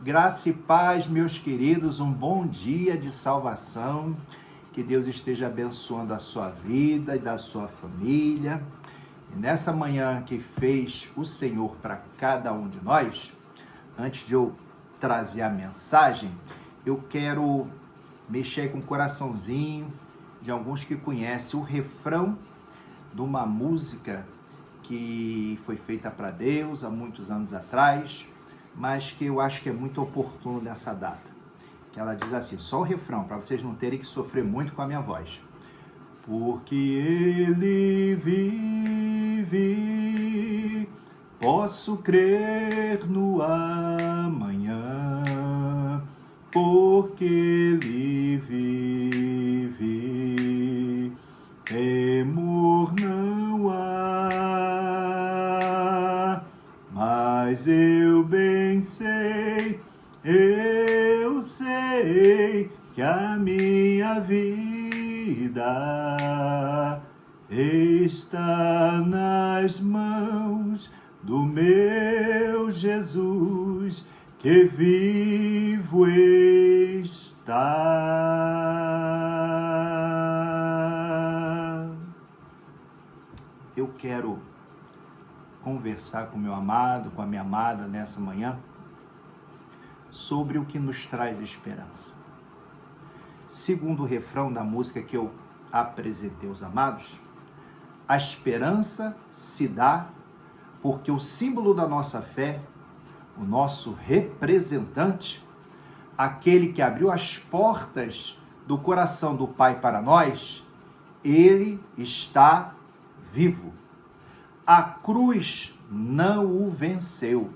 Graça e paz, meus queridos, um bom dia de salvação. Que Deus esteja abençoando a sua vida e da sua família. E nessa manhã que fez o Senhor para cada um de nós, antes de eu trazer a mensagem, eu quero mexer com o coraçãozinho de alguns que conhecem o refrão de uma música que foi feita para Deus há muitos anos atrás, mas que eu acho que é muito oportuno nessa data. Que ela diz assim, só o refrão, para vocês não terem que sofrer muito com a minha voz. Porque Ele vive, posso crer no amanhã, porque Ele vive, temor não há, mas eu bem sei, eu sei que a minha vida está nas mãos do meu Jesus, que vivo está. Eu quero conversar com o meu amado, com a minha amada nessa manhã, sobre o que nos traz esperança. Segundo o refrão da música que eu apresentei aos amados, a esperança se dá porque o símbolo da nossa fé, o nosso representante, aquele que abriu as portas do coração do Pai para nós, ele está vivo. A cruz não o venceu.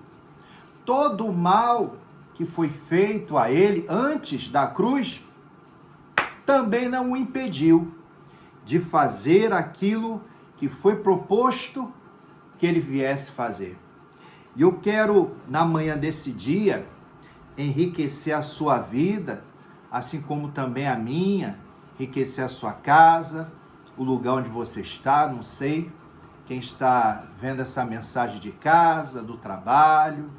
Todo o mal que foi feito a ele antes da cruz também não o impediu de fazer aquilo que foi proposto que ele viesse fazer. E eu quero, na manhã desse dia, enriquecer a sua vida, assim como também a minha, enriquecer a sua casa, o lugar onde você está, não sei, quem está vendo essa mensagem de casa, do trabalho,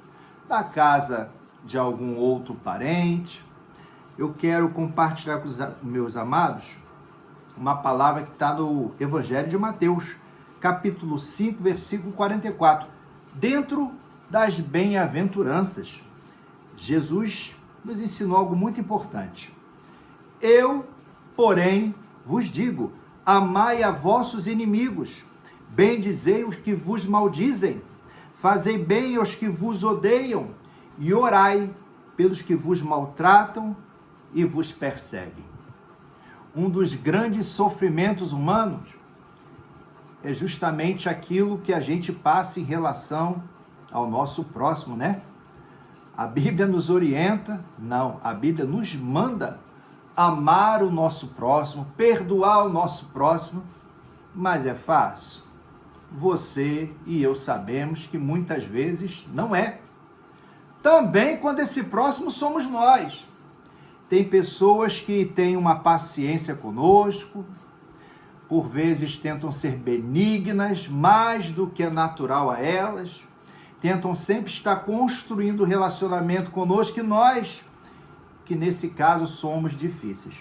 da casa de algum outro parente. Eu quero compartilhar com os meus amados uma palavra que está no Evangelho de Mateus, capítulo 5, versículo 44, dentro das bem-aventuranças. Jesus nos ensinou algo muito importante. Eu, porém, vos digo, amai a vossos inimigos, bendizei os que vos maldizem, fazei bem aos que vos odeiam, e orai pelos que vos maltratam e vos perseguem. Um dos grandes sofrimentos humanos é justamente aquilo que a gente passa em relação ao nosso próximo, né? A Bíblia nos orienta, não, a Bíblia nos manda amar o nosso próximo, perdoar o nosso próximo, mas é fácil? Você e eu sabemos que muitas vezes não é. Também quando esse próximo somos nós. Tem pessoas que têm uma paciência conosco, por vezes tentam ser benignas, mais do que é natural a elas, tentam sempre estar construindo relacionamento conosco, e nós, que nesse caso somos difíceis.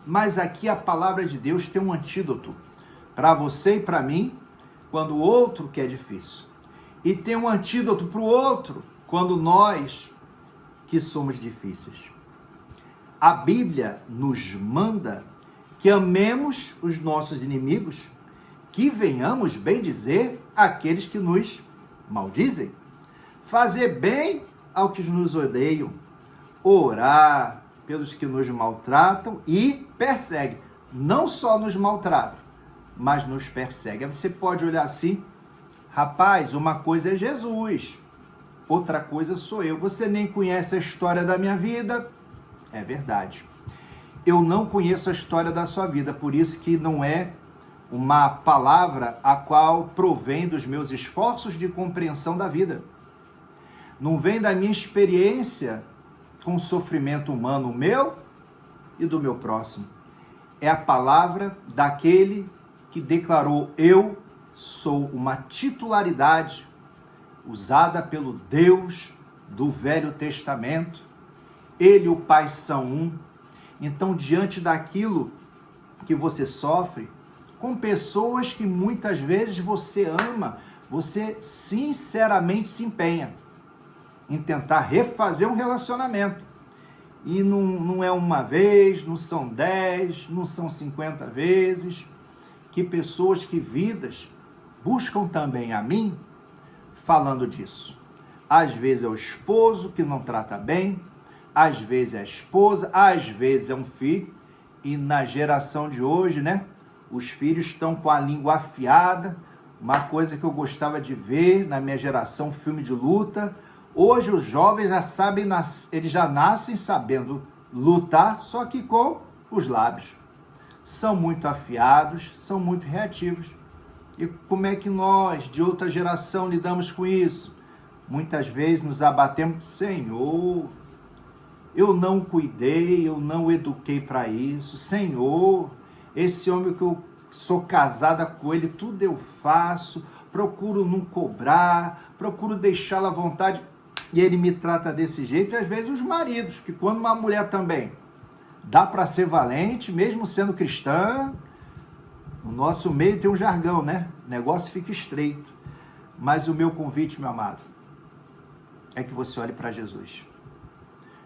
Mas aqui a palavra de Deus tem um antídoto para você e para mim, quando o outro que é difícil. E tem um antídoto para o outro, quando nós que somos difíceis. A Bíblia nos manda que amemos os nossos inimigos, que venhamos bendizer aqueles que nos maldizem, fazer bem ao que nos odeiam, orar pelos que nos maltratam e perseguem. Não só nos maltratam, mas nos perseguem. Você pode olhar assim, rapaz, uma coisa é Jesus, outra coisa sou eu. Você nem conhece a história da minha vida. É verdade. Eu não conheço a história da sua vida, por isso que não é uma palavra a qual provém dos meus esforços de compreensão da vida. Não vem da minha experiência com o sofrimento humano meu e do meu próximo. É a palavra daquele que declarou: eu sou uma titularidade usada pelo Deus do Velho Testamento. Ele e o Pai são um. Então, diante daquilo que você sofre, com pessoas que muitas vezes você ama, você sinceramente se empenha em tentar refazer um relacionamento. E não é uma vez, não são 10, não são 50 vezes, que pessoas, que vidas, buscam também a mim falando disso. Às vezes é o esposo que não trata bem, às vezes é a esposa, às vezes é um filho, e na geração de hoje, né, os filhos estão com a língua afiada, uma coisa que eu gostava de ver na minha geração, filme de luta. Hoje os jovens já sabem, eles já nascem sabendo lutar, só que com os lábios. São muito afiados, são muito reativos. E como é que nós, de outra geração, lidamos com isso? Muitas vezes nos abatemos, Senhor, eu não cuidei, eu não eduquei para isso. Senhor, esse homem que eu sou casada com ele, tudo eu faço, procuro não cobrar, procuro deixá-lo à vontade. E ele me trata desse jeito. E às vezes os maridos, que quando uma mulher também dá para ser valente, mesmo sendo cristã, no nosso meio tem um jargão, né? O negócio fica estreito. Mas o meu convite, meu amado, é que você olhe para Jesus.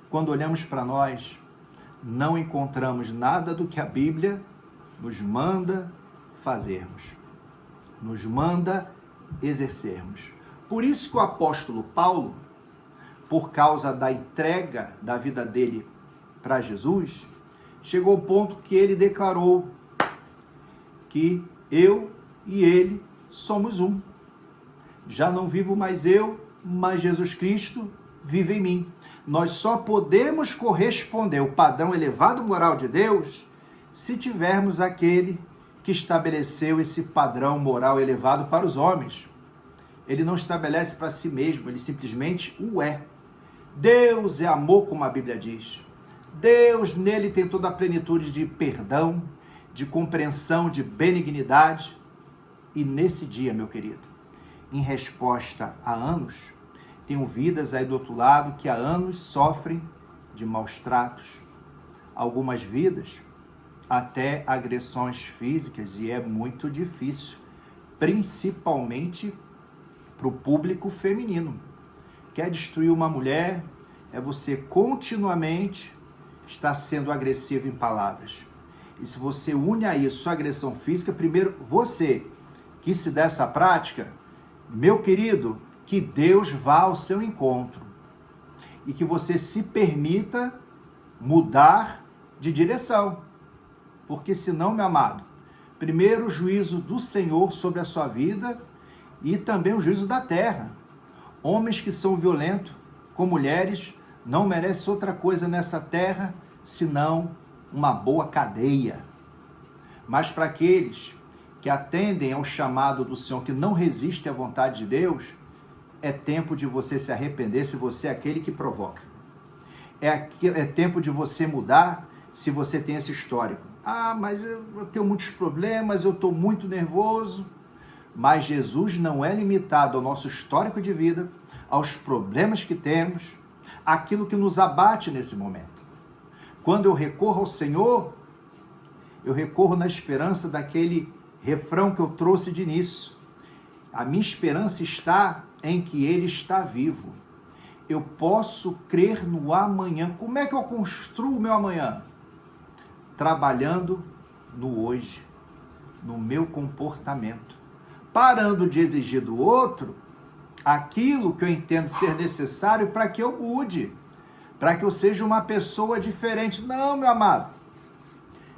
Quando olhamos para nós, não encontramos nada do que a Bíblia nos manda fazermos, nos manda exercermos. Por isso que o apóstolo Paulo, por causa da entrega da vida dele para Jesus, chegou ao ponto que ele declarou que eu e ele somos um. Já não vivo mais eu, mas Jesus Cristo vive em mim. Nós só podemos corresponder ao padrão elevado moral de Deus se tivermos aquele que estabeleceu esse padrão moral elevado para os homens. Ele não estabelece para si mesmo, ele simplesmente o é. Deus é amor, como a Bíblia diz. Deus, nele tem toda a plenitude de perdão, de compreensão, de benignidade. E nesse dia, meu querido, em resposta a anos, tenho vidas aí do outro lado que há anos sofrem de maus tratos. Algumas vidas até agressões físicas, e é muito difícil, principalmente para o público feminino. Quer destruir uma mulher, é você continuamente estar sendo agressivo em palavras. E se você une a isso a agressão física, primeiro você que se dá essa prática, meu querido, que Deus vá ao seu encontro e que você se permita mudar de direção. Porque senão, meu amado, primeiro o juízo do Senhor sobre a sua vida e também o juízo da terra. Homens que são violentos com mulheres não merecem outra coisa nessa terra senão uma boa cadeia. Mas para aqueles que atendem ao chamado do Senhor, que não resistem à vontade de Deus, é tempo de você se arrepender se você é aquele que provoca. É tempo de você mudar se você tem esse histórico. Ah, mas eu tenho muitos problemas, eu estou muito nervoso. Mas Jesus não é limitado ao nosso histórico de vida, aos problemas que temos, aquilo que nos abate nesse momento. Quando eu recorro ao Senhor, eu recorro na esperança daquele refrão que eu trouxe de início. A minha esperança está em que Ele está vivo. Eu posso crer no amanhã. Como é que eu construo o meu amanhã? Trabalhando no hoje, no meu comportamento. Parando de exigir do outro aquilo que eu entendo ser necessário para que eu mude, para que eu seja uma pessoa diferente. Não, meu amado.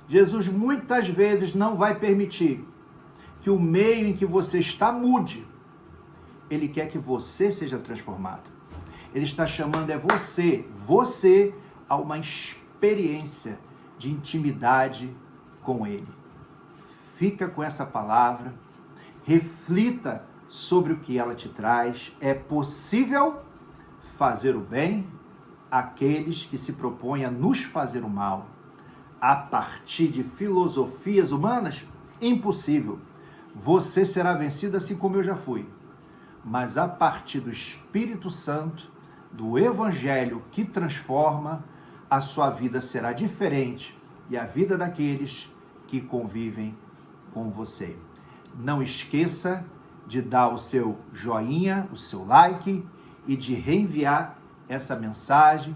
Jesus muitas vezes não vai permitir que o meio em que você está mude. Ele quer que você seja transformado. Ele está chamando você a uma experiência de intimidade com Ele. Fica com essa palavra, reflita sobre o que ela te traz. É possível fazer o bem àqueles que se propõem a nos fazer o mal. A partir de filosofias humanas, impossível. Você será vencido assim como eu já fui. Mas a partir do Espírito Santo, do Evangelho que transforma, a sua vida será diferente e a vida daqueles que convivem com você. Não esqueça de dar o seu joinha, o seu like e de reenviar essa mensagem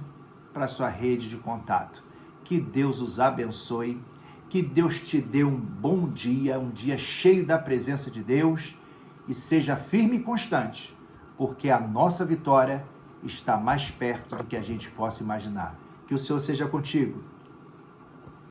para a sua rede de contato. Que Deus os abençoe, que Deus te dê um bom dia, um dia cheio da presença de Deus, e seja firme e constante, porque a nossa vitória está mais perto do que a gente possa imaginar. Que o Senhor seja contigo.